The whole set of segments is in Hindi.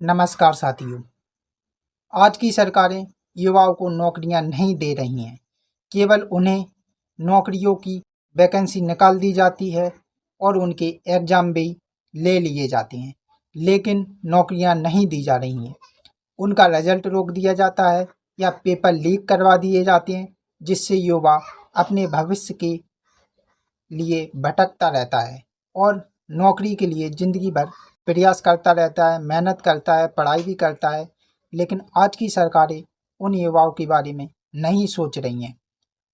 नमस्कार साथियों। आज की सरकारें युवाओं को नौकरियां नहीं दे रही हैं। केवल उन्हें नौकरियों की वैकेंसी निकाल दी जाती है और उनके एग्ज़ाम भी ले लिए जाते हैं, लेकिन नौकरियां नहीं दी जा रही हैं। उनका रिजल्ट रोक दिया जाता है या पेपर लीक करवा दिए जाते हैं, जिससे युवा अपने भविष्य के लिए भटकता रहता है और नौकरी के लिए ज़िंदगी भर प्रयास करता रहता है, मेहनत करता है, पढ़ाई भी करता है। लेकिन आज की सरकारें उन युवाओं के बारे में नहीं सोच रही हैं।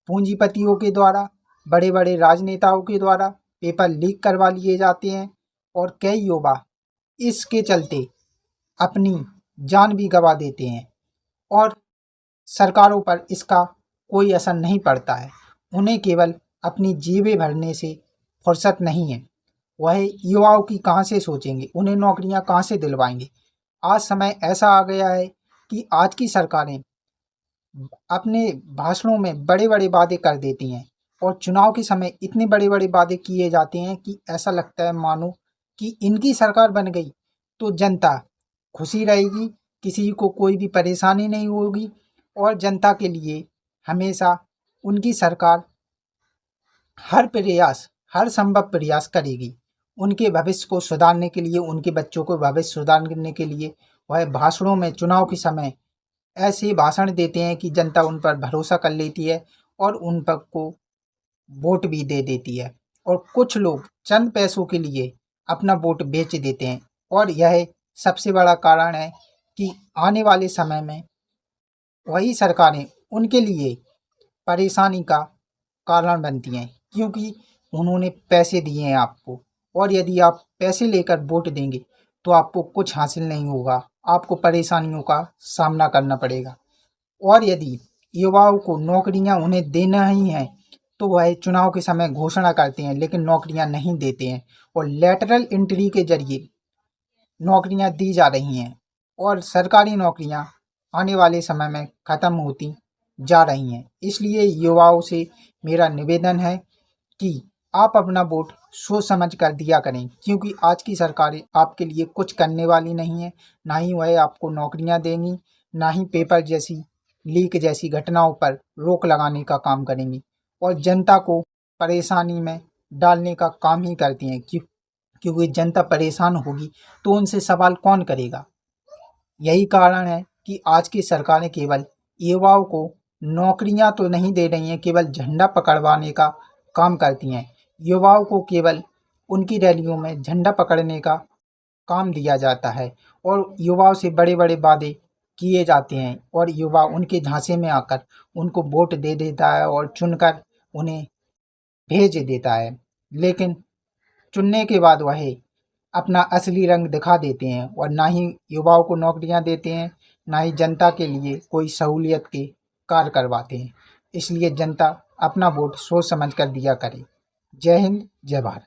पूंजीपतियों के द्वारा, बड़े बड़े राजनेताओं के द्वारा पेपर लीक करवा लिए जाते हैं और कई युवा इसके चलते अपनी जान भी गंवा देते हैं और सरकारों पर इसका कोई असर नहीं पड़ता है। उन्हें केवल अपनी जेबें भरने से फुर्सत नहीं है। वह युवाओं की कहाँ से सोचेंगे, उन्हें नौकरियां कहाँ से दिलवाएंगे। आज समय ऐसा आ गया है कि आज की सरकारें अपने भाषणों में बड़े बड़े वादे कर देती हैं और चुनाव के समय इतने बड़े बड़े वादे किए जाते हैं कि ऐसा लगता है मानो कि इनकी सरकार बन गई तो जनता खुशी रहेगी, किसी को कोई भी परेशानी नहीं होगी और जनता के लिए हमेशा उनकी सरकार हर संभव प्रयास करेगी। उनके भविष्य को सुधारने के लिए, उनके बच्चों को भविष्य सुधारने के लिए वह भाषणों में चुनाव के समय ऐसे भाषण देते हैं कि जनता उन पर भरोसा कर लेती है और उन पर को वोट भी दे देती है। और कुछ लोग चंद पैसों के लिए अपना वोट बेच देते हैं और यह सबसे बड़ा कारण है कि आने वाले समय में वही सरकारें उनके लिए परेशानी का कारण बनती हैं, क्योंकि उन्होंने पैसे दिए हैं आपको और यदि आप पैसे लेकर वोट देंगे तो आपको कुछ हासिल नहीं होगा, आपको परेशानियों का सामना करना पड़ेगा। और यदि युवाओं को नौकरियां उन्हें देना ही है तो वह चुनाव के समय घोषणा करते हैं लेकिन नौकरियां नहीं देते हैं और लेटरल एंट्री के जरिए नौकरियां दी जा रही हैं और सरकारी नौकरियां आने वाले समय में ख़त्म होती जा रही हैं। इसलिए युवाओं से मेरा निवेदन है कि आप अपना वोट सोच समझ कर दिया करें, क्योंकि आज की सरकारें आपके लिए कुछ करने वाली नहीं है। ना ही वह आपको नौकरियां देंगी, ना ही पेपर जैसी लीक जैसी घटनाओं पर रोक लगाने का काम करेंगी और जनता को परेशानी में डालने का काम ही करती हैं। क्योंकि जनता परेशान होगी तो उनसे सवाल कौन करेगा। यही कारण है कि आज की सरकारें केवल युवाओं को नौकरियां तो नहीं दे रही हैं, केवल झंडा पकड़वाने का काम करती हैं। युवाओं को केवल उनकी रैलियों में झंडा पकड़ने का काम दिया जाता है और युवाओं से बड़े बड़े वादे किए जाते हैं और युवा उनके झांसे में आकर उनको वोट दे देता है और चुनकर उन्हें भेज देता है। लेकिन चुनने के बाद वह अपना असली रंग दिखा देते हैं और ना ही युवाओं को नौकरियां देते हैं, ना ही जनता के लिए कोई सहूलियत के कार्य करवाते हैं। इसलिए जनता अपना वोट सोच समझ कर दिया करे। जय हिंद, जय भारत।